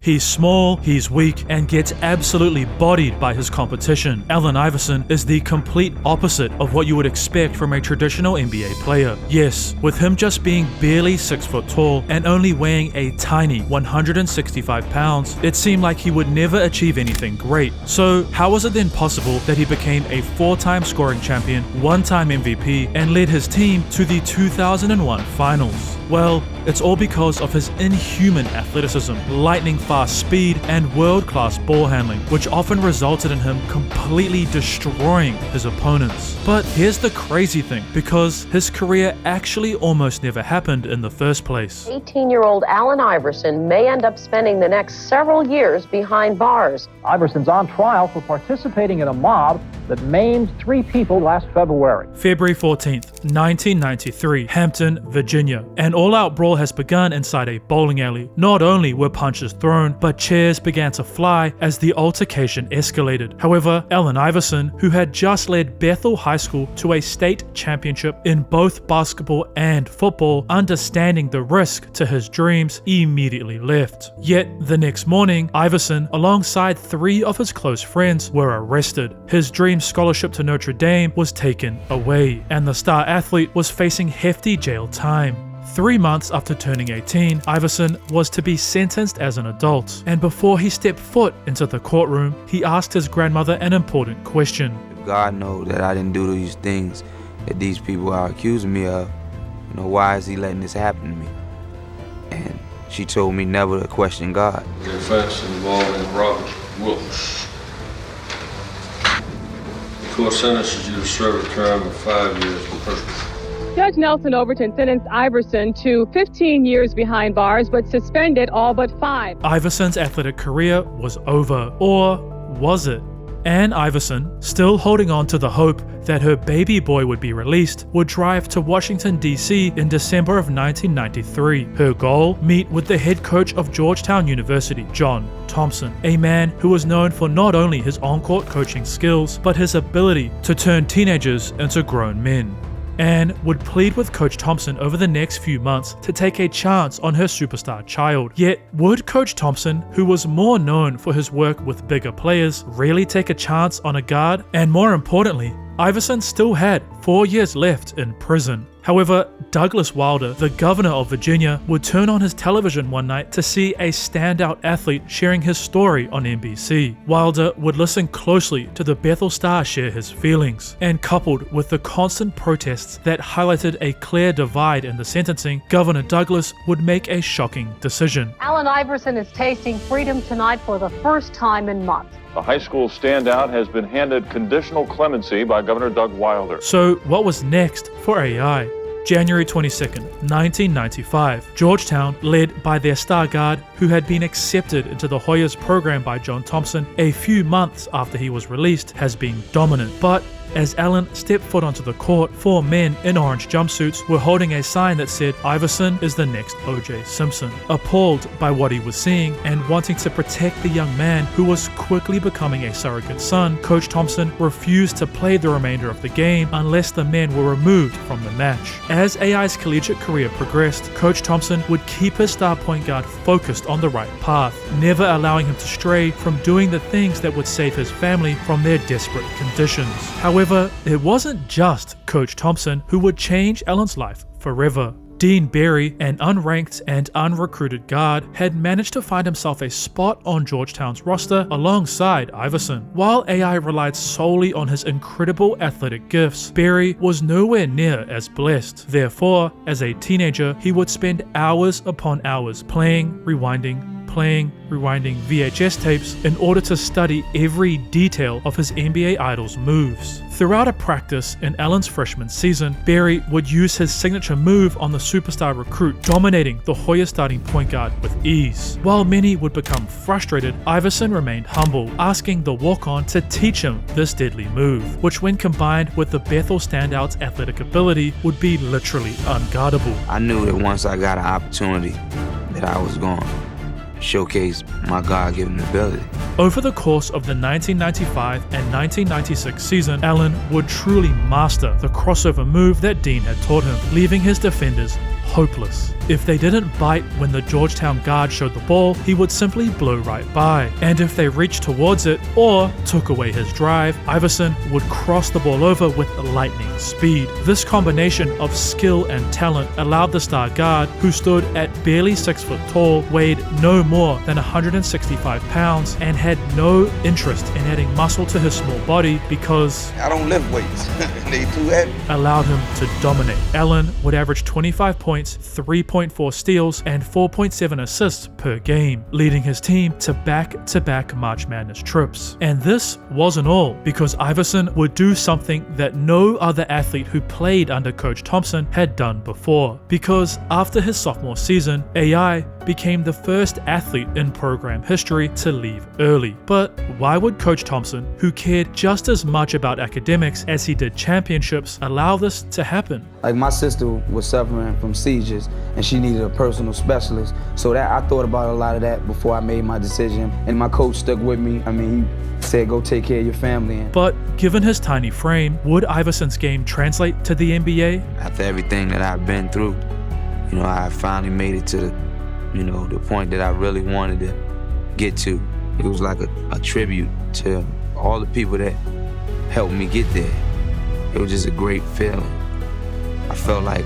He's small, he's weak, and gets absolutely bodied by his competition. Allen Iverson is the complete opposite of what you would expect from a traditional NBA player. Yes, with him just being barely 6 foot tall and only weighing a tiny 165 pounds, it seemed like he would never achieve anything great. So how was it then possible that he became a 4-time scoring champion, 1-time MVP, and led his team to the 2001 finals? Well, it's all because of his inhuman athleticism, lightning-fast speed, and world-class ball handling, which often resulted in him completely destroying his opponents. But here's the crazy thing, because his career actually almost never happened in the first place. 18-year-old Allen Iverson may end up spending the next several years behind bars. Iverson's on trial for participating in a mob that maimed 3 people last February. February 14th, 1993, Hampton, Virginia. An all-out brawl has begun inside a bowling alley. Not only were punches thrown, but chairs began to fly as the altercation escalated. However, Allen Iverson, who had just led Bethel High School to a state championship in both basketball and football, understanding the risk to his dreams, immediately left. Yet, the next morning, Iverson, alongside 3 of his close friends, were arrested. His dream scholarship to Notre Dame was taken away, and the star athlete was facing hefty jail time. 3 months after turning 18, Iverson was to be sentenced as an adult, and before he stepped foot into the courtroom, he asked his grandmother an important question. If God knows that I didn't do these things that these people are accusing me of, why is he letting this happen to me? And she told me never to question God. The offense involving Robert Wilson. The court sentences you to serve a term of 5 years in prison. Judge Nelson Overton sentenced Iverson to 15 years behind bars, but suspended all but 5. Iverson's athletic career was over, or was it? Ann Iverson, still holding on to the hope that her baby boy would be released, would drive to Washington, D.C. in December of 1993. Her goal? Meet with the head coach of Georgetown University, John Thompson, a man who was known for not only his on-court coaching skills, but his ability to turn teenagers into grown men. Anne would plead with Coach Thompson over the next few months to take a chance on her superstar child. Yet, would Coach Thompson, who was more known for his work with bigger players, really take a chance on a guard? And more importantly, Iverson still had 4 years left in prison. However, Douglas Wilder, the governor of Virginia, would turn on his television one night to see a standout athlete sharing his story on NBC. Wilder would listen closely to the Bethel star share his feelings, and coupled with the constant protests that highlighted a clear divide in the sentencing, Governor Douglas would make a shocking decision. Allen Iverson is tasting freedom tonight for the first time in months. The high school standout has been handed conditional clemency by Governor Doug Wilder. So what was next for AI? January 22nd, 1995, Georgetown, led by their star guard, who had been accepted into the Hoyas program by John Thompson a few months after he was released, has been dominant. But as Allen stepped foot onto the court, 4 men in orange jumpsuits were holding a sign that said, "Iverson is the next O.J. Simpson." Appalled by what he was seeing and wanting to protect the young man who was quickly becoming a surrogate son, Coach Thompson refused to play the remainder of the game unless the men were removed from the match. As AI's collegiate career progressed, Coach Thompson would keep his star point guard focused on the right path, never allowing him to stray from doing the things that would save his family from their desperate conditions. However, it wasn't just Coach Thompson who would change Allen's life forever. Dean Berry, an unranked and unrecruited guard, had managed to find himself a spot on Georgetown's roster alongside Iverson. While AI relied solely on his incredible athletic gifts, Berry was nowhere near as blessed. Therefore, as a teenager, he would spend hours upon hours playing, rewinding VHS tapes in order to study every detail of his NBA idol's moves. Throughout a practice in Allen's freshman season, Berry would use his signature move on the superstar recruit, dominating the Hoya starting point guard with ease. While many would become frustrated, Iverson remained humble, asking the walk-on to teach him this deadly move, which when combined with the Bethel standout's athletic ability would be literally unguardable. I knew that once I got an opportunity that I was going to showcase my God-given ability. Over the course of the 1995 and 1996 season, Allen would truly master the crossover move that Dean had taught him, leaving his defenders hopeless. If they didn't bite when the Georgetown guard showed the ball, he would simply blow right by. And if they reached towards it or took away his drive, Iverson would cross the ball over with lightning speed. This combination of skill and talent allowed the star guard, who stood at barely 6 foot tall, weighed no more than 165 pounds, and had no interest in adding muscle to his small body because I don't lift weights. They too heavy. allowed him to dominate. Allen would average 25 points, 3.4 steals, and 4.7 assists per game, leading his team to back-to-back March Madness trips. And this wasn't all, because Iverson would do something that no other athlete who played under Coach Thompson had done before. Because after his sophomore season, AI became the first athlete in program history to leave early. But why would Coach Thompson, who cared just as much about academics as he did championships, allow this to happen? Like, my sister was suffering from seizures and she needed a personal specialist. So that I thought about a lot of that before I made my decision. And my coach stuck with me. I mean, he said, go take care of your family. But given his tiny frame, would Iverson's game translate to the NBA? After everything that I've been through, I finally made it to the point that I really wanted to get to. It was like a tribute to all the people that helped me get there. It was just a great feeling. I felt like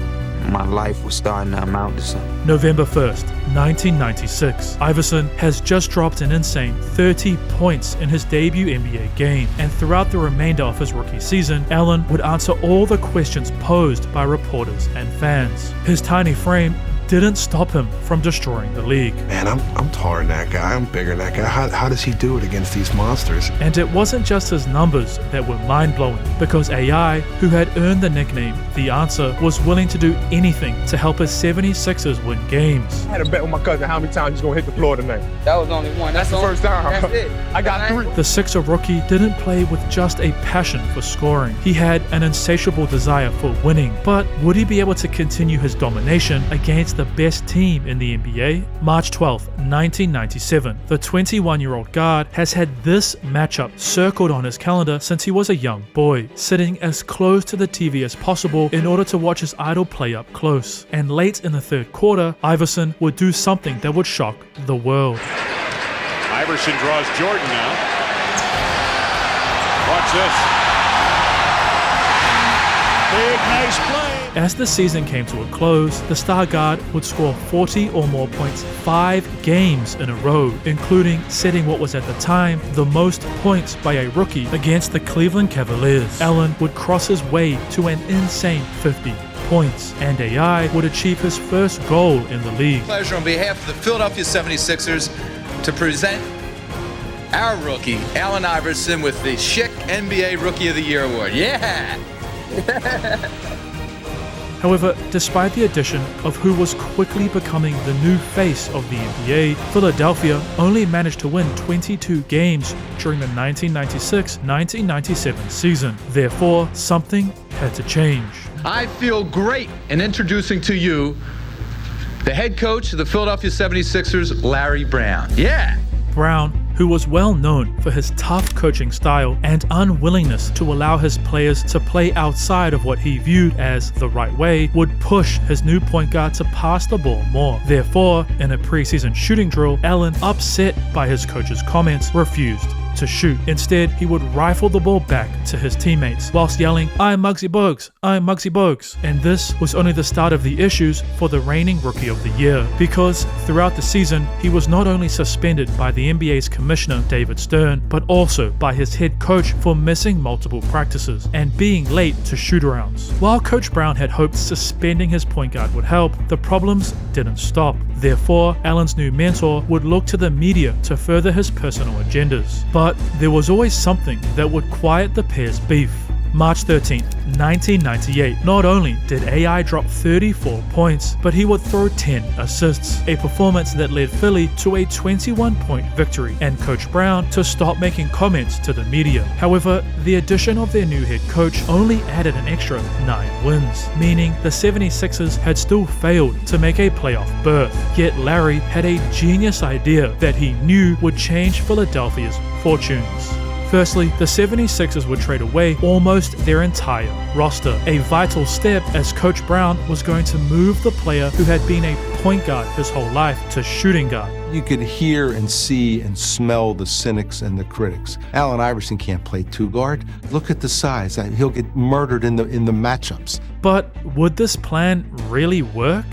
my life was starting to amount to something. November 1st, 1996. Iverson has just dropped an insane 30 points in his debut NBA game, and throughout the remainder of his rookie season, Allen would answer all the questions posed by reporters and fans. His tiny frame didn't stop him from destroying the league. Man, I'm taller than that guy. I'm bigger than that guy. How does he do it against these monsters? And it wasn't just his numbers that were mind-blowing, because AI, who had earned the nickname The Answer, was willing to do anything to help his 76ers win games. I had a bet with my cousin how many times he's gonna hit the floor tonight. That was only one. That's the first time. That's it. I got 3. The Sixer rookie didn't play with just a passion for scoring. He had an insatiable desire for winning. But would he be able to continue his domination against the best team in the NBA? March 12, 1997. The 21-year-old guard has had this matchup circled on his calendar since he was a young boy, sitting as close to the TV as possible in order to watch his idol play up close. And late in the third quarter, Iverson would do something that would shock the world. Iverson draws Jordan now. Watch this. Big, nice play. As the season came to a close, the star guard would score 40 or more points 5 games in a row, including setting what was at the time the most points by a rookie against the Cleveland Cavaliers. Allen would cross his way to an insane 50 points, and AI would achieve his first goal in the league. Pleasure on behalf of the Philadelphia 76ers to present our rookie, Allen Iverson, with the Schick NBA Rookie of the Year award. Yeah! However, despite the addition of who was quickly becoming the new face of the NBA, Philadelphia only managed to win 22 games during the 1996-1997 season. Therefore, something had to change. I feel great in introducing to you the head coach of the Philadelphia 76ers, Larry Brown. Yeah! Brown, who was well known for his tough coaching style and unwillingness to allow his players to play outside of what he viewed as the right way, would push his new point guard to pass the ball more. Therefore, in a preseason shooting drill, Allen, upset by his coach's comments, refused to shoot. Instead, he would rifle the ball back to his teammates whilst yelling, "I'm Muggsy Bogues, I'm Muggsy Bogues." And this was only the start of the issues for the reigning Rookie of the Year, because throughout the season, he was not only suspended by the NBA's commissioner, David Stern, but also by his head coach for missing multiple practices and being late to shoot-arounds. While Coach Brown had hoped suspending his point guard would help, the problems didn't stop. Therefore, Allen's new mentor would look to the media to further his personal agendas. But there was always something that would quiet the pair's beef. March 13th, 1998. Not only did AI drop 34 points, but he would throw 10 assists, a performance that led Philly to a 21-point victory and Coach Brown to stop making comments to the media. However, the addition of their new head coach only added an extra 9 wins, meaning the 76ers had still failed to make a playoff berth. Yet Larry had a genius idea that he knew would change Philadelphia's fortunes. Firstly, the 76ers would trade away almost their entire roster, a vital step as Coach Brown was going to move the player who had been a point guard his whole life to shooting guard. You could hear and see and smell the cynics and the critics. Allen Iverson can't play two guard. Look at the size. He'll get murdered in the matchups. But would this plan really work?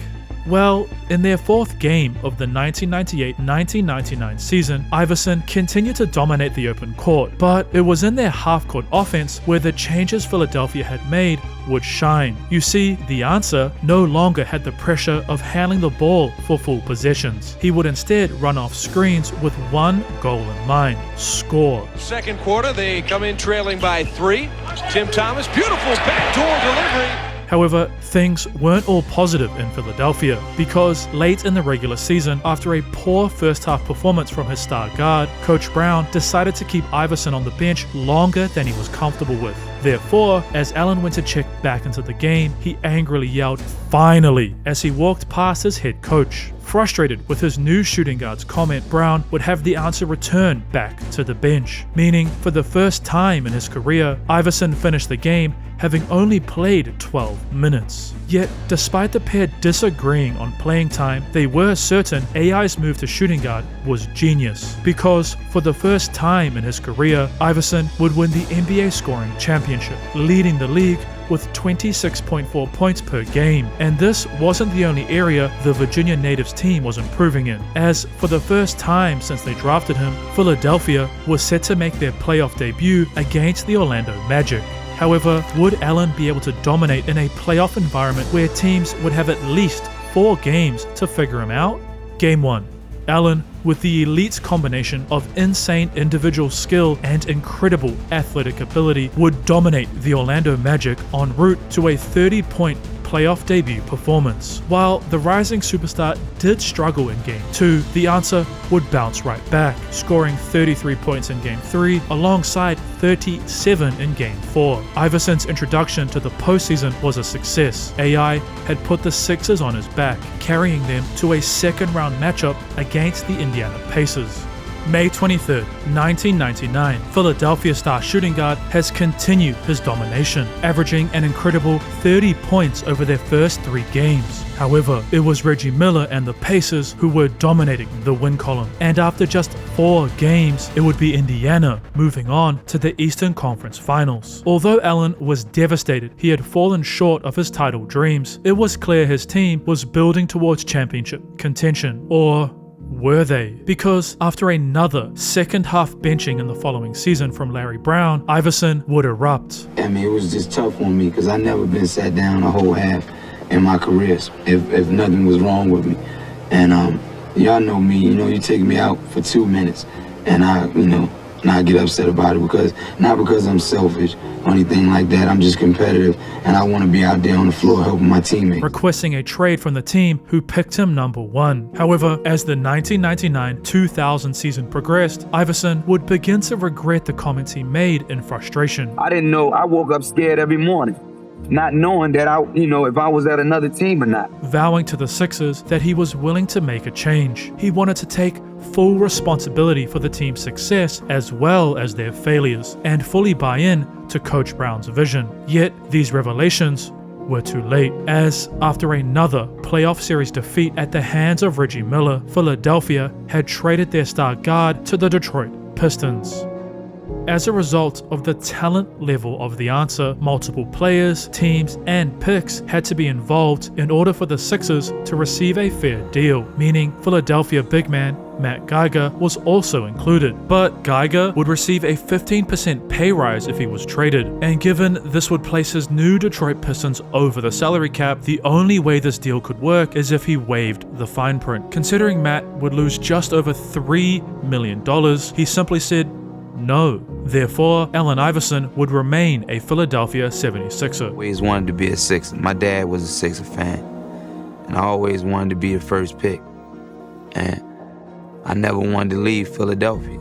Well, in their fourth game of the 1998-1999 season, Iverson continued to dominate the open court, but it was in their half-court offense where the changes Philadelphia had made would shine. You see, the answer no longer had the pressure of handling the ball for full possessions. He would instead run off screens with one goal in mind: score. Second quarter, they come in trailing by 3. Tim Thomas, beautiful backdoor delivery. However, things weren't all positive in Philadelphia, because late in the regular season, after a poor first half performance from his star guard, Coach Brown decided to keep Iverson on the bench longer than he was comfortable with. Therefore, as Allen went to check back into the game, he angrily yelled, "Finally!" as he walked past his head coach. Frustrated with his new shooting guard's comment, Brown would have the answer return back to the bench, meaning for the first time in his career, Iverson finished the game having only played 12 minutes. Yet, despite the pair disagreeing on playing time, they were certain AI's move to shooting guard was genius, because for the first time in his career, Iverson would win the NBA scoring championship, leading the league with 26.4 points per game. And this wasn't the only area the Virginia Natives team was improving in, as for the first time since they drafted him, Philadelphia was set to make their playoff debut against the Orlando Magic. However, would Allen be able to dominate in a playoff environment where teams would have at least 4 games to figure him out? Game 1. Allen, with the elite combination of insane individual skill and incredible athletic ability, would dominate the Orlando Magic en route to a 30-point playoff debut performance. While the rising superstar did struggle in Game 2, the answer would bounce right back, scoring 33 points in Game 3 alongside 37 in Game 4. Iverson's introduction to the postseason was a success. AI had put the Sixers on his back, carrying them to a second-round matchup against the Indiana Pacers. May 23, 1999, Philadelphia star shooting guard has continued his domination, averaging an incredible 30 points over their first 3 games. However, it was Reggie Miller and the Pacers who were dominating the win column, and after just 4 games, it would be Indiana moving on to the Eastern Conference Finals. Although Allen was devastated he had fallen short of his title dreams, it was clear his team was building towards championship contention, or were they? Because after another second half benching in the following season from Larry Brown, Iverson would erupt. I mean, it was just tough on me because I never been sat down a whole half in my career if nothing was wrong with me. And y'all know me, you take me out for 2 minutes and I get upset about it, because not because I'm selfish or anything like that. I'm just competitive and I want to be out there on the floor helping my teammates. Requesting a trade from the team who picked him number 1. However, as the 1999-2000 season progressed, Iverson would begin to regret the comments he made in frustration. I didn't know. I woke up scared every morning, not knowing that if I was at another team or not. Vowing to the Sixers that he was willing to make a change. He wanted to take full responsibility for the team's success as well as their failures, and fully buy in to Coach Brown's vision. Yet these revelations were too late, as after another playoff series defeat at the hands of Reggie Miller, Philadelphia had traded their star guard to the Detroit Pistons. As a result of the talent level of the answer, multiple players, teams, and picks had to be involved in order for the Sixers to receive a fair deal, meaning Philadelphia big man Matt Geiger was also included. But Geiger would receive a 15% pay rise if he was traded, and given this would place his new Detroit Pistons over the salary cap, the only way this deal could work is if he waived the fine print. Considering Matt would lose just over $3 million, he simply said no. Therefore, Allen Iverson would remain a Philadelphia 76er. I always wanted to be a Sixer. My dad was a Sixer fan, and I always wanted to be the first pick. And I never wanted to leave Philadelphia.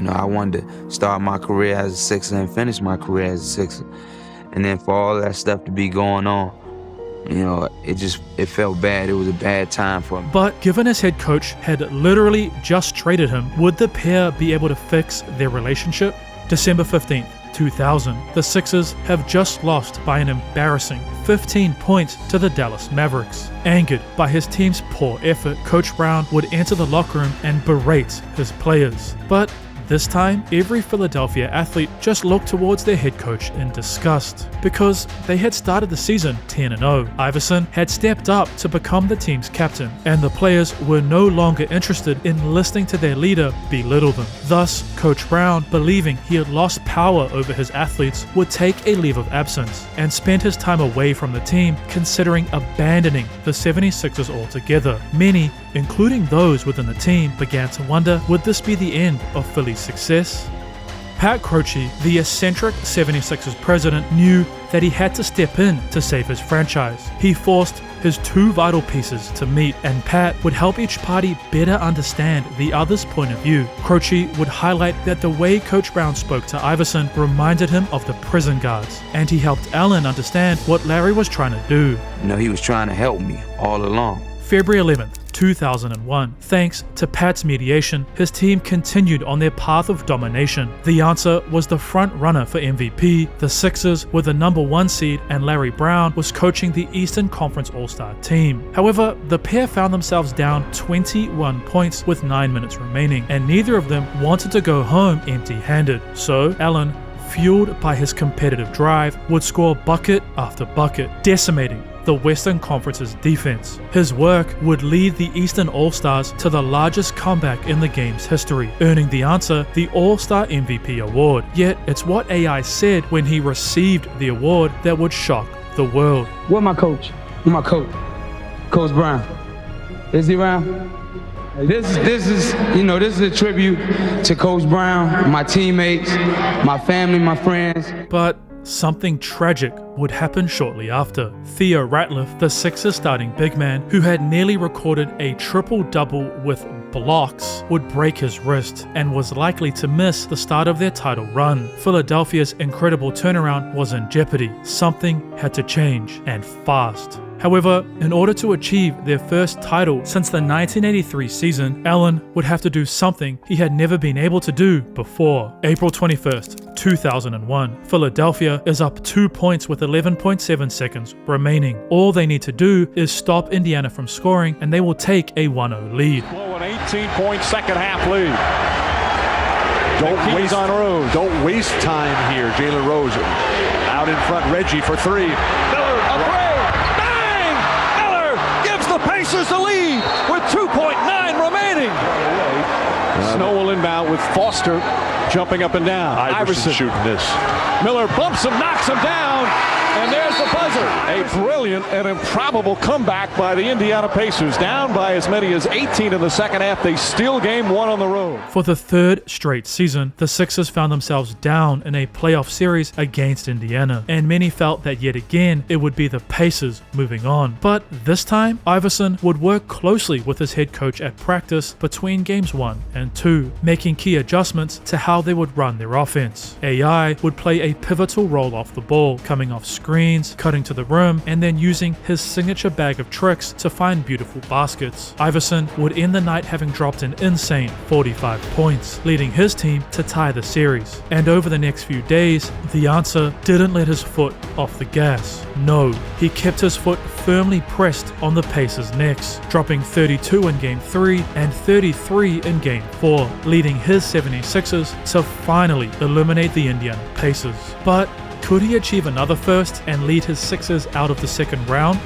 I wanted to start my career as a Sixer and finish my career as a Sixer. And then for all that stuff to be going on, it felt bad. It was a bad time for me. But given his head coach had literally just traded him, would the pair be able to fix their relationship? December 15th, 2000, the Sixers have just lost by an embarrassing 15 points to the Dallas Mavericks. Angered by his team's poor effort, Coach Brown would enter the locker room and berate his players. But this time, every Philadelphia athlete just looked towards their head coach in disgust, because they had started the season 10-0. Iverson had stepped up to become the team's captain, and the players were no longer interested in listening to their leader belittle them. Thus, Coach Brown, believing he had lost power over his athletes, would take a leave of absence and spend his time away from the team, considering abandoning the 76ers altogether. Many, including those within the team, began to wonder, would this be the end of Philly's success? Pat Croce, the eccentric 76ers president, knew that he had to step in to save his franchise. He forced his two vital pieces to meet, and Pat would help each party better understand the other's point of view. Croce would highlight that the way Coach Brown spoke to Iverson reminded him of the prison guards, and he helped Allen understand what Larry was trying to do. He was trying to help me all along. February 11th, 2001. Thanks to Pat's mediation, his team continued on their path of domination. The answer was the front runner for MVP. The Sixers were the #1 seed, and Larry Brown was coaching the Eastern Conference All-Star team. However, the pair found themselves down 21 points with 9 minutes remaining, and neither of them wanted to go home empty-handed. So Allen, fueled by his competitive drive, would score bucket after bucket, decimating the Western Conference's defense. His work would lead the Eastern All-Stars to the largest comeback in the game's history, earning the answer the All-Star MVP award. Yet, it's what AI said when he received the award that would shock the world. Where's my coach? My coach, Coach Brown. Is he around? This is a tribute to Coach Brown, my teammates, my family, my friends. But something tragic would happen shortly after. Theo Ratliff, the Sixers starting big man, who had nearly recorded a triple-double with blocks, would break his wrist and was likely to miss the start of their title run. Philadelphia's incredible turnaround was in jeopardy. Something had to change, and fast. However, in order to achieve their first title since the 1983 season, Allen would have to do something he had never been able to do before. April 21st, 2001. Philadelphia is up 2 points with 11.7 seconds remaining. All they need to do is stop Indiana from scoring, and they will take a 1-0 lead. Blow an 18-point second half lead. Don't waste time here. Jalen Rose out in front. Reggie for three. Miller, a three. Bang! Miller gives the Pacers the lead with 2.9 remaining. Snow will inbound with Foster jumping up and down. Iverson shooting this. Miller bumps him, knocks him down, and there's the buzzer. A brilliant and improbable comeback by the Indiana Pacers. Down by as many as 18 in the second half. They steal game one on the road. For the third straight season, the Sixers found themselves down in a playoff series against Indiana, and many felt that yet again it would be the Pacers moving on. But this time, Iverson would work closely with his head coach at practice between games 1 and 2, making key adjustments to how they would run their offense. AI would play a pivotal role off the ball, coming off screens, cutting to the rim, and then using his signature bag of tricks to find beautiful baskets. Iverson would end the night having dropped an insane 45 points, leading his team to tie the series. And over the next few days, the answer didn't let his foot off the gas. No, he kept his foot firmly pressed on the Pacers' necks, dropping 32 in Game 3 and 33 in Game 4, leading his 76ers to finally eliminate the Indiana Pacers. But could he achieve another first and lead his Sixers out of the second round?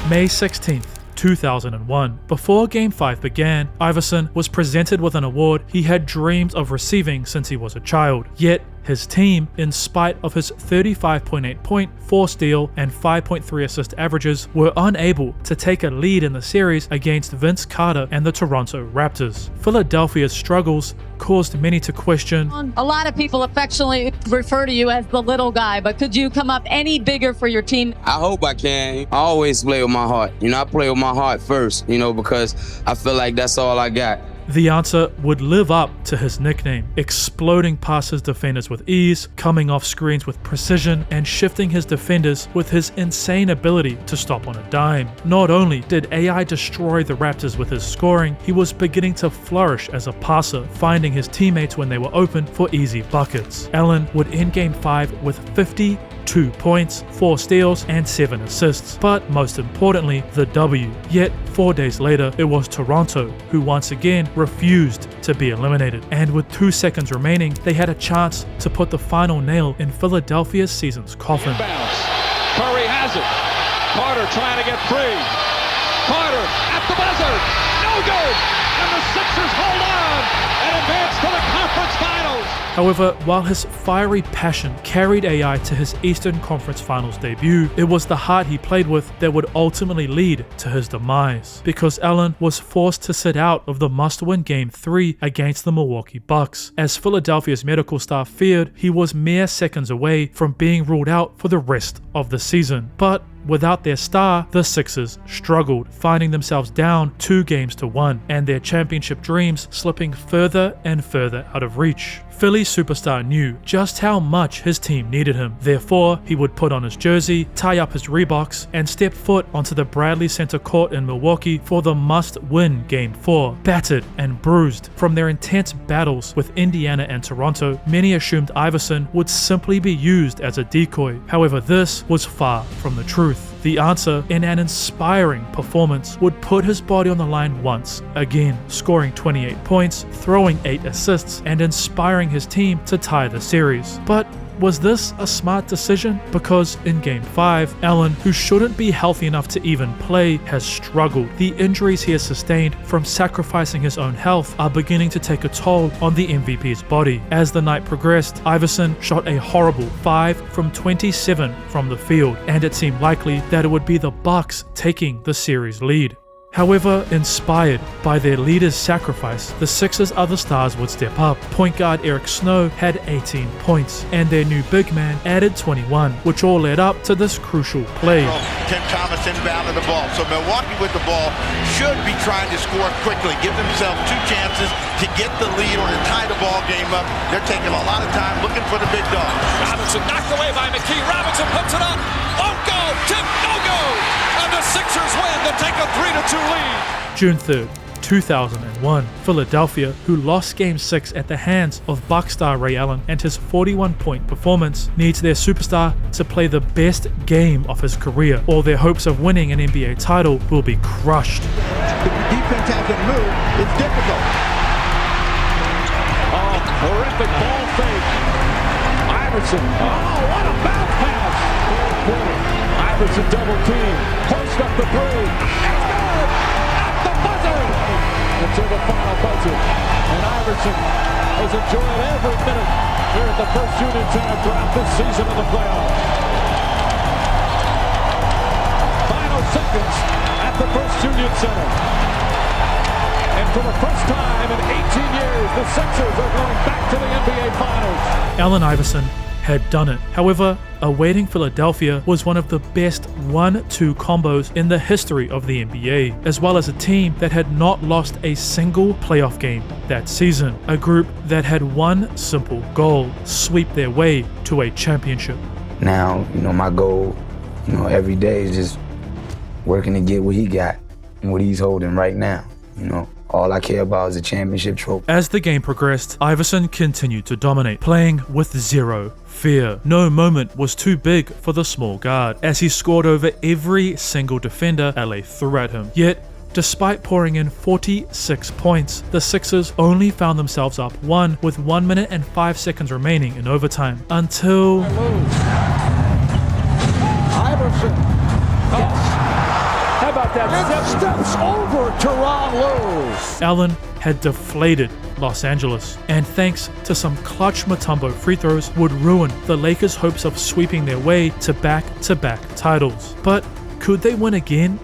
May 16th, 2001. Before Game 5 began, Iverson was presented with an award he had dreamed of receiving since he was a child. Yet, his team, in spite of his 35.8 point, 4 steal, and 5.3 assist averages, were unable to take a lead in the series against Vince Carter and the Toronto Raptors. Philadelphia's struggles caused many to question. A lot of people affectionately refer to you as the little guy, but could you come up any bigger for your team? I hope I can. I always play with my heart. I play with my heart first, because I feel like that's all I got. The answer would live up to his nickname, exploding past his defenders with ease, coming off screens with precision, and shifting his defenders with his insane ability to stop on a dime. Not only did AI destroy the Raptors with his scoring, he was beginning to flourish as a passer, finding his teammates when they were open for easy buckets. Allen would end Game 5 with 52 points, 4 steals, and 7 assists, but most importantly, the W. Yet 4 days later, it was Toronto who once again refused to be eliminated, and with 2 seconds remaining, they had a chance to put the final nail in Philadelphia's season's coffin. Curry has it. Carter trying to get free. Carter at the buzzer. No good. And the Sixers hold on and advance to the conference finals. However, while his fiery passion carried AI to his Eastern Conference Finals debut, it was the heart he played with that would ultimately lead to his demise, because Allen was forced to sit out of the must-win Game 3 against the Milwaukee Bucks. As Philadelphia's medical staff feared, he was mere seconds away from being ruled out for the rest of the season. But without their star, the Sixers struggled, finding themselves down 2-1, and their championship dreams slipping further and further out of reach. Philly superstar knew just how much his team needed him. Therefore, he would put on his jersey, tie up his Reeboks, and step foot onto the Bradley Center court in Milwaukee for the must-win Game 4. Battered and bruised from their intense battles with Indiana and Toronto, many assumed Iverson would simply be used as a decoy. However, this was far from the truth. The answer, in an inspiring performance, would put his body on the line once again, scoring 28 points, throwing 8 assists, and inspiring his team to tie the series. But was this a smart decision? Because in Game 5, Allen, who shouldn't be healthy enough to even play, has struggled. The injuries he has sustained from sacrificing his own health are beginning to take a toll on the MVP's body. As the night progressed, Iverson shot a horrible 5 from 27 from the field, and it seemed likely that it would be the Bucks taking the series lead. However, inspired by their leader's sacrifice, the Sixers' other stars would step up. Point guard Eric Snow had 18 points, and their new big man added 21, which all led up to this crucial play. Tim Thomas inbounded the ball, so Milwaukee with the ball should be trying to score quickly, give themselves 2 chances to get the lead or to tie the ball game up. They're taking a lot of time looking for the big dog. Robinson knocked away by McKee. Robinson puts it up. Won't go. Tip, no go. And the Sixers win to take a 3-2 lead. June 3rd, 2001, Philadelphia, who lost Game 6 at the hands of Bucks star Ray Allen and his 41-point performance, needs their superstar to play the best game of his career, or their hopes of winning an NBA title will be crushed. The defense hasn't moved. It's difficult. Oh, horrific ball fake. Iverson. Oh, what a bounce pass. Iverson double team. Post up the 3. It's good. At the buzzer. Until the final buzzer. And Iverson has enjoyed every minute here at the First Union Center throughout this season of the playoffs. Final seconds at the First Union Center. And for the first time in 18 years, the Sixers are going back to the NBA Finals. Allen Iverson had done it. However, awaiting Philadelphia was one of the best 1-2 combos in the history of the NBA, as well as a team that had not lost a single playoff game that season. A group that had one simple goal: sweep their way to a championship. Now, my goal, every day is just working to get what he got and what he's holding right now. All I care about is a championship trophy. As the game progressed, Iverson continued to dominate, playing with zero fear. No moment was too big for the small guard, as he scored over every single defender LA threw at him. Yet, despite pouring in 46 points, the Sixers only found themselves up 1 with 1 minute and 5 seconds remaining in overtime, until Iverson. How about that? It steps over Tyronn Lue. Allen had deflated Los Angeles, and thanks to some clutch Mutombo free throws, would ruin the Lakers' hopes of sweeping their way to back-to-back titles. But could they win again?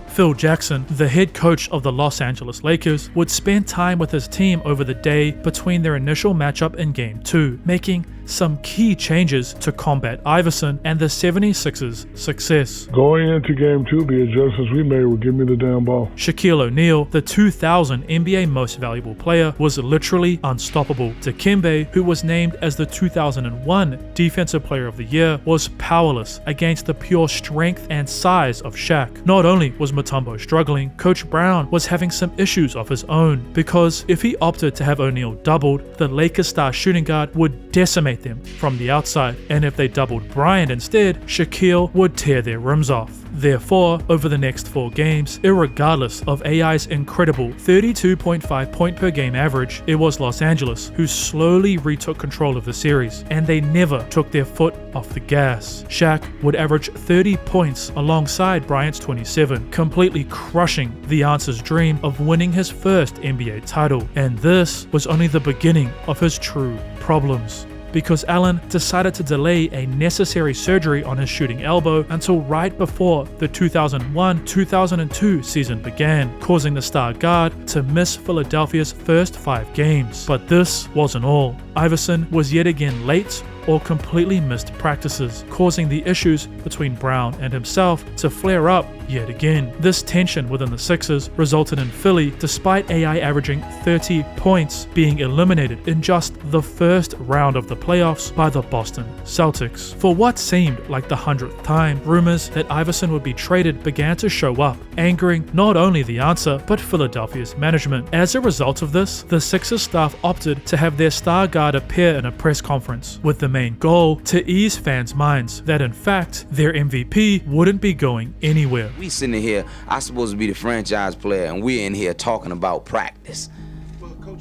Phil Jackson, the head coach of the Los Angeles Lakers, would spend time with his team over the day between their initial matchup in Game 2, making some key changes to combat Iverson and the 76ers' success. Going into game 2, the adjustments we made were give me the damn ball. Shaquille O'Neal, the 2000 NBA Most Valuable Player, was literally unstoppable. Dikembe, who was named as the 2001 Defensive Player of the Year, was powerless against the pure strength and size of Shaq. Not only was Mutombo struggling, Coach Brown was having some issues of his own, because if he opted to have O'Neal doubled, the Lakers star shooting guard would decimate them from the outside, and if they doubled Bryant instead, Shaquille would tear their rims off. Therefore, over the next 4 games, irregardless of AI's incredible 32.5 point per game average, it was Los Angeles who slowly retook control of the series, and they never took their foot off the gas. Shaq would average 30 points alongside Bryant's 27, completely crushing the Answer's dream of winning his first NBA title. And this was only the beginning of his true problems, because Allen decided to delay a necessary surgery on his shooting elbow until right before the 2001-2002 season began, causing the star guard to miss Philadelphia's first 5 games. But this wasn't all. Iverson was yet again late or completely missed practices, causing the issues between Brown and himself to flare up yet again. This tension within the Sixers resulted in Philly, despite AI averaging 30 points, being eliminated in just the first round of the playoffs by the Boston Celtics. For what seemed like the 100th time, rumors that Iverson would be traded began to show up, angering not only the Answer, but Philadelphia's management. As a result of this, the Sixers staff opted to have their star guard appear in a press conference, with the main goal to ease fans' minds that in fact, their MVP wouldn't be going anywhere. We sitting here, I'm supposed to be the franchise player, and we're in here talking about practice.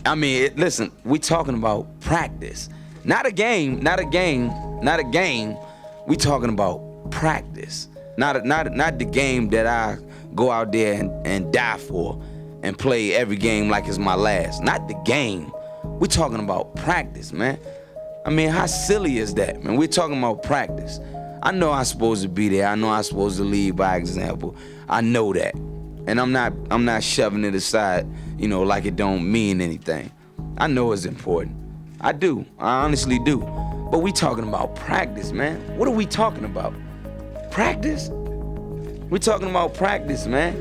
I mean, listen, we talking about practice. Not a game. We talking about practice. Not the game that I go out there and die for and play every game like it's my last. Not the game. We talking about practice, man. I mean, how silly is that, man? We're talking about practice. I know I'm supposed to be there. I know I'm supposed to lead by example. I know that. And I'm not shoving it aside, like it don't mean anything. I know it's important. I do. I honestly do. But we talking about practice, man. What are we talking about? Practice? We're talking about practice, man.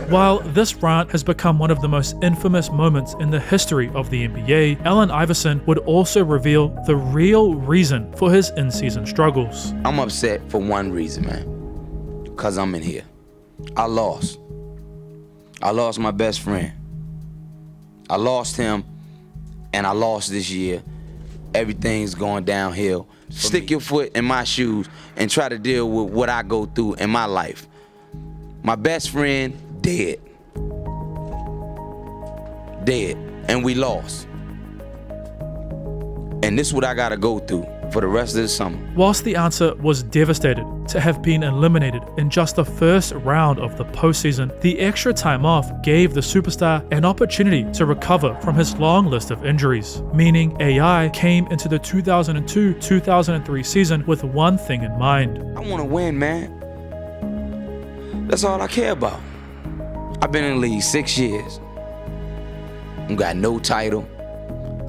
While this rant has become one of the most infamous moments in the history of the NBA, Allen Iverson would also reveal the real reason for his in-season struggles. I'm upset for one reason, man. Because I'm in here. I lost. I lost my best friend. I lost him, and I lost this year. Everything's going downhill. Stick your foot in my shoes and try to deal with what I go through in my life. My best friend, dead. And we lost. And this is what I gotta go through for the rest of the summer. Whilst the Answer was devastated to have been eliminated in just the first round of the postseason, the extra time off gave the superstar an opportunity to recover from his long list of injuries, meaning AI came into the 2002-2003 season with one thing in mind. I wanna win, man. That's all I care about. I've been in the league 6 years. I got no title,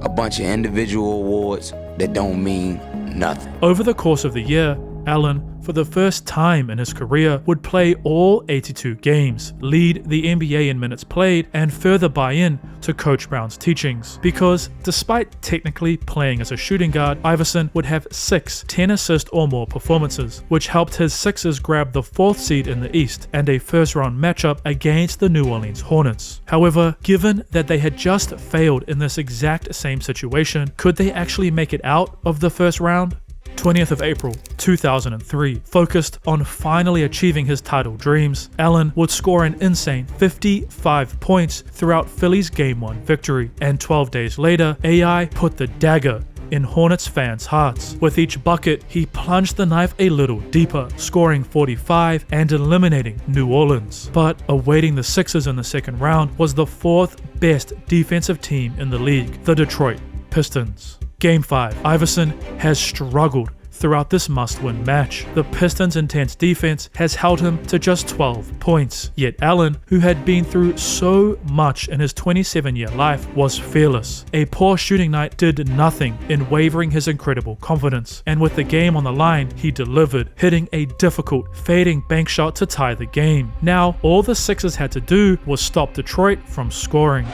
a bunch of individual awards that don't mean nothing. Over the course of the year, Allen, for the first time in his career, would play all 82 games, lead the NBA in minutes played, and further buy in to Coach Brown's teachings. Because despite technically playing as a shooting guard, Iverson would have 6 10-assist or more performances, which helped his Sixers grab the 4th seed in the East and a first-round matchup against the New Orleans Hornets. However, given that they had just failed in this exact same situation, could they actually make it out of the first round? 20th of April 2003, focused on finally achieving his title dreams, Allen would score an insane 55 points throughout Philly's Game 1 victory, and 12 days later, AI put the dagger in Hornets fans' hearts. With each bucket, he plunged the knife a little deeper, scoring 45 and eliminating New Orleans. But awaiting the Sixers in the second round was the 4th best defensive team in the league, the Detroit Pistons. Game 5, Iverson has struggled throughout this must-win match. The Pistons' intense defense has held him to just 12 points. Yet Allen, who had been through so much in his 27-year life, was fearless. A poor shooting night did nothing in wavering his incredible confidence, and with the game on the line, he delivered, hitting a difficult, fading bank shot to tie the game. Now, all the Sixers had to do was stop Detroit from scoring.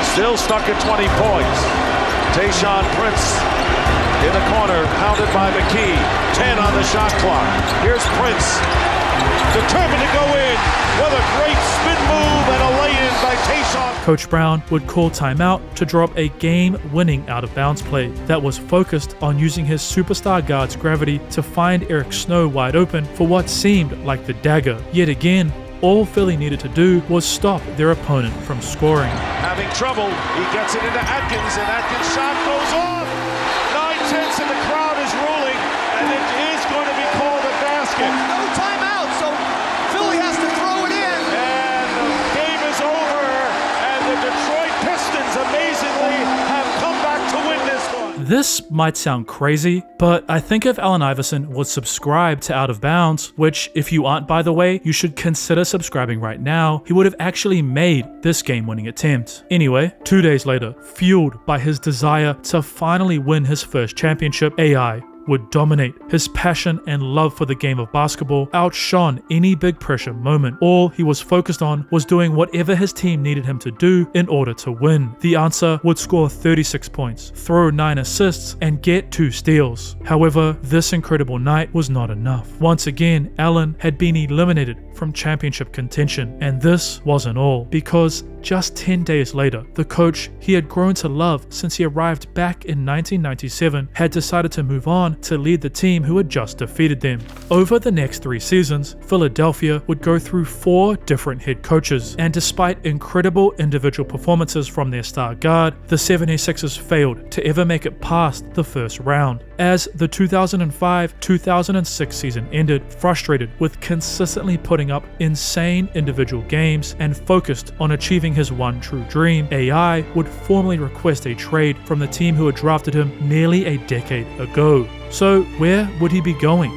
Still stuck at 20 points. Tayshaun Prince in the corner, pounded by McKee. 10 on the shot clock. Here's Prince, determined to go in with a great spin move and a lay-in by Tayshaun. Coach Brown would call timeout to drop a game-winning out-of-bounds play that was focused on using his superstar guard's gravity to find Eric Snow wide open for what seemed like the dagger. Yet again, all Philly needed to do was stop their opponent from scoring. Having trouble, he gets it into Atkins, and Atkins' shot goes off. 9-10 and the crowd is ruling, and it is going to be called a basket. No timeout, so Philly has to throw it in. And the game is over, and the Detroit Pistons amazingly have come back to win this one. This might sound crazy, but I think if Allen Iverson was subscribed to Out of Bounds, which if you aren't by the way, you should consider subscribing right now, he would have actually made this game-winning attempt. Anyway, 2 days later, fueled by his desire to finally win his first championship, AI would dominate. His passion and love for the game of basketball outshone any big pressure moment. All he was focused on was doing whatever his team needed him to do in order to win. The answer would score 36 points, throw 9 assists, and get 2 steals. However, this incredible night was not enough. Once again, Allen had been eliminated from championship contention, and this wasn't all, because just 10 days later, the coach he had grown to love since he arrived back in 1997 had decided to move on to lead the team who had just defeated them. Over the next 3 seasons, Philadelphia would go through 4 different head coaches, and despite incredible individual performances from their star guard, the 76ers failed to ever make it past the first round. As the 2005-2006 season ended, frustrated with consistently putting up insane individual games and focused on achieving his one true dream, AI would formally request a trade from the team who had drafted him nearly a decade ago. So where would he be going?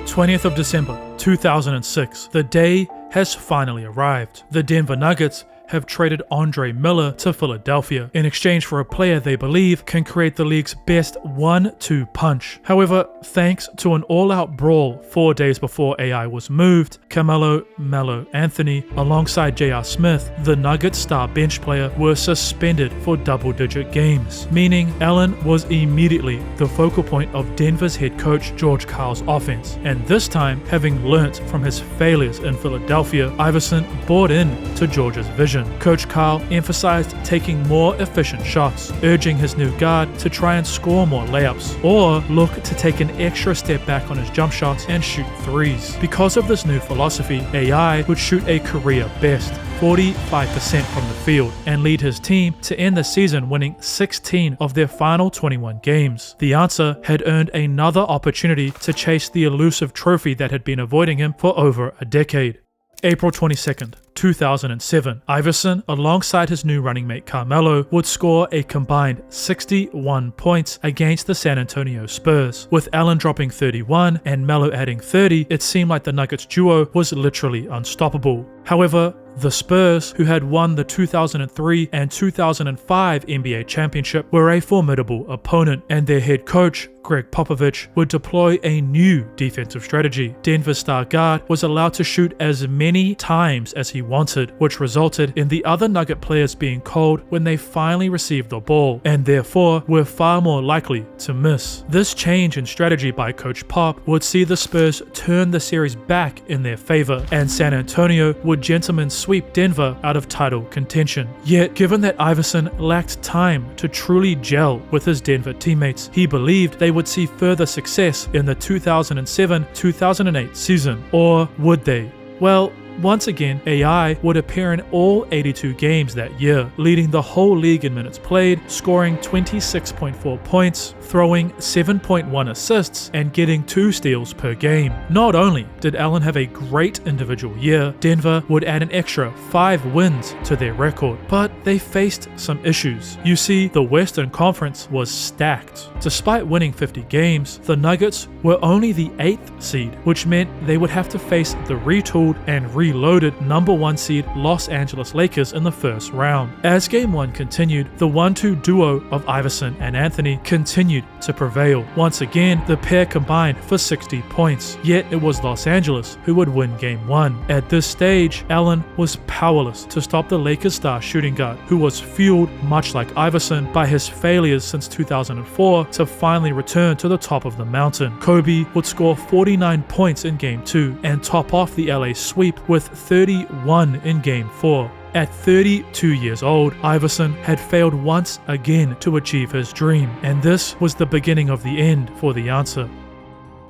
20th of December 2006, the day has finally arrived. The Denver Nuggets have traded Andre Miller to Philadelphia in exchange for a player they believe can create the league's best 1-2 punch. However, thanks to an all-out brawl 4 days before AI was moved, Carmelo Melo Anthony alongside J.R. Smith, the Nuggets star bench player, were suspended for double-digit games, meaning Allen was immediately the focal point of Denver's head coach George Karl's offense. And this time, having learnt from his failures in Philadelphia, Iverson bought in to George's vision. Coach Karl emphasized taking more efficient shots, urging his new guard to try and score more layups, or look to take an extra step back on his jump shots and shoot threes. Because of this new philosophy, AI would shoot a career best 45% from the field and lead his team to end the season winning 16 of their final 21 games. The answer had earned another opportunity to chase the elusive trophy that had been avoiding him for over a decade. April 22nd, 2007, Iverson, alongside his new running mate Carmelo, would score a combined 61 points against the San Antonio Spurs. With Allen dropping 31 and Melo adding 30, it seemed like the Nuggets duo was literally unstoppable. However, the Spurs, who had won the 2003 and 2005 NBA championship, were a formidable opponent, and their head coach, Greg Popovich, would deploy a new defensive strategy. Denver's star guard was allowed to shoot as many times as he wanted, which resulted in the other Nugget players being cold when they finally received the ball, and therefore were far more likely to miss. This change in strategy by Coach Pop would see the Spurs turn the series back in their favor, and San Antonio would gentlemen sweep Denver out of title contention. Yet, given that Iverson lacked time to truly gel with his Denver teammates, he believed they would see further success in the 2007-2008 season. Or would they? Well, Once again, AI would appear in all 82 games that year, leading the whole league in minutes played, scoring 26.4 points, throwing 7.1 assists, and getting 2 steals per game. Not only did Allen have a great individual year, Denver would add an extra 5 wins to their record, but they faced some issues. You see, the Western Conference was stacked. Despite winning 50 games, the Nuggets were only the 8th seed, which meant they would have to face the retooled and reloaded number 1 seed Los Angeles Lakers in the first round. As Game 1 continued, the 1-2 duo of Iverson and Anthony continued to prevail. Once again, the pair combined for 60 points, yet it was Los Angeles who would win Game 1. At this stage, Allen was powerless to stop the Lakers star shooting guard, who was fueled, much like Iverson, by his failures since 2004 to finally return to the top of the mountain. Kobe would score 49 points in Game 2 and top off the LA sweep with 31 in Game 4. At 32 years old, Iverson had failed once again to achieve his dream, and this was the beginning of the end for the answer.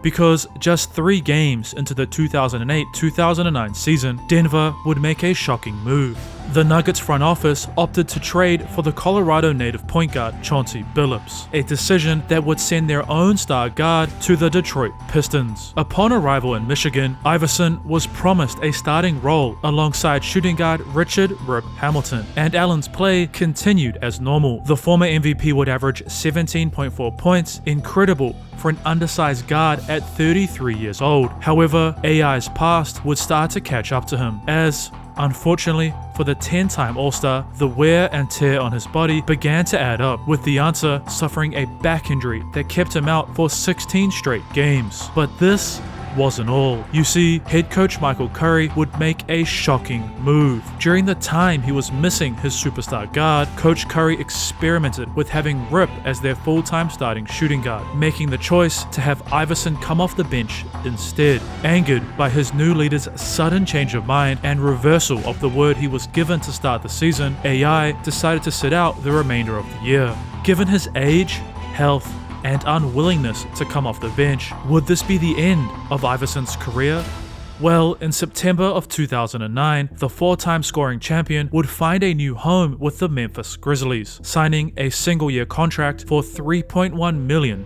Because just 3 games into the 2008-2009 season, Denver would make a shocking move. The Nuggets front office opted to trade for the Colorado native point guard Chauncey Billups, a decision that would send their own star guard to the Detroit Pistons. Upon arrival in Michigan, Iverson was promised a starting role alongside shooting guard Richard "Rip" Hamilton, and Allen's play continued as normal. The former MVP would average 17.4 points, incredible for an undersized guard at 33 years old. However, AI's past would start to catch up to him, as unfortunately for the 10-time All-Star, the wear and tear on his body began to add up, with the answer suffering a back injury that kept him out for 16 straight games. But this wasn't all. You see, head coach Michael Curry would make a shocking move. During the time he was missing his superstar guard, Coach Curry experimented with having Rip as their full-time starting shooting guard, making the choice to have Iverson come off the bench instead. Angered by his new leader's sudden change of mind and reversal of the word he was given to start the season, AI decided to sit out the remainder of the year. Given his age, health, and unwillingness to come off the bench, would this be the end of Iverson's career? Well, in September of 2009, the 4-time scoring champion would find a new home with the Memphis Grizzlies, signing a single-year contract for $3.1 million.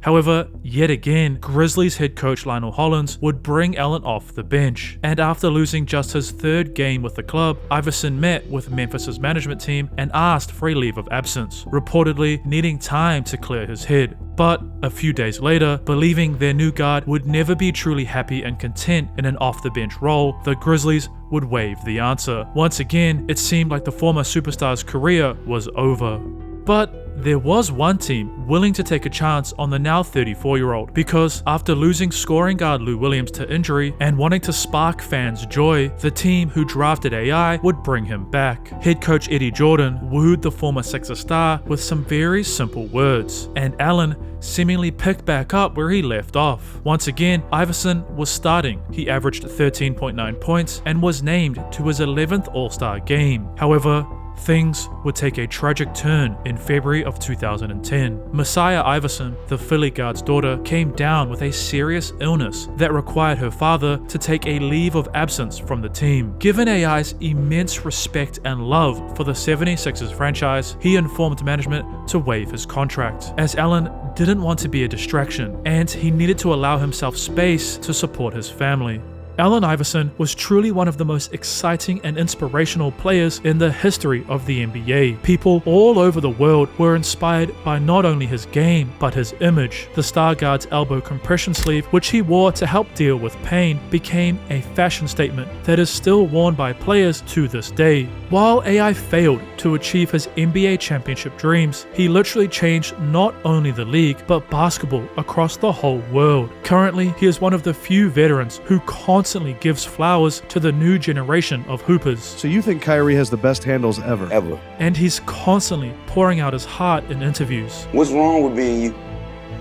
However, yet again, Grizzlies head coach Lionel Hollins would bring Allen off the bench, and after losing just his 3rd game with the club, Iverson met with Memphis's management team and asked for a leave of absence, reportedly needing time to clear his head. But a few days later, believing their new guard would never be truly happy and content in an off-the-bench role, the Grizzlies would waive the answer. Once again, it seemed like the former superstar's career was over. But there was one team willing to take a chance on the now 34-year-old, because after losing scoring guard Lou Williams to injury and wanting to spark fans' joy, the team who drafted AI would bring him back. Head coach Eddie Jordan wooed the former Sixers star with some very simple words, and Allen seemingly picked back up where he left off. Once again, Iverson was starting. He averaged 13.9 points and was named to his 11th All-Star game. However, things would take a tragic turn in February of 2010. Messiah Iverson, the Philly guard's daughter, came down with a serious illness that required her father to take a leave of absence from the team. Given AI's immense respect and love for the 76ers franchise, he informed management to waive his contract, as Allen didn't want to be a distraction, and he needed to allow himself space to support his family. Allen Iverson was truly one of the most exciting and inspirational players in the history of the NBA. People all over the world were inspired by not only his game, but his image. The star guard's elbow compression sleeve, which he wore to help deal with pain, became a fashion statement that is still worn by players to this day. While AI failed to achieve his NBA championship dreams, he literally changed not only the league, but basketball across the whole world. Currently, he is one of the few veterans who constantly gives flowers to the new generation of hoopers. So you think Kyrie has the best handles ever? Ever. And he's constantly pouring out his heart in interviews. What's wrong with being you?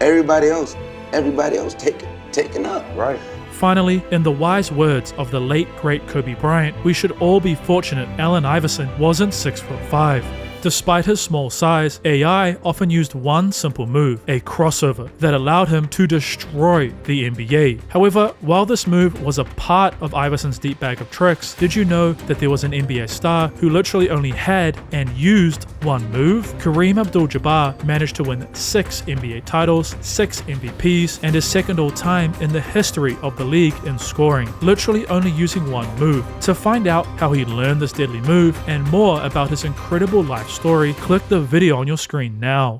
Everybody else taken up. Right. Finally, in the wise words of the late great Kobe Bryant, we should all be fortunate Allen Iverson wasn't 6'5". Despite his small size, AI often used one simple move, a crossover, that allowed him to destroy the NBA. However, while this move was a part of Iverson's deep bag of tricks, did you know that there was an NBA star who literally only had and used one move? Kareem Abdul-Jabbar managed to win 6 NBA titles, 6 MVPs, and is second all time in the history of the league in scoring, literally only using one move. To find out how he learned this deadly move and more about his incredible life story, click the video on your screen now.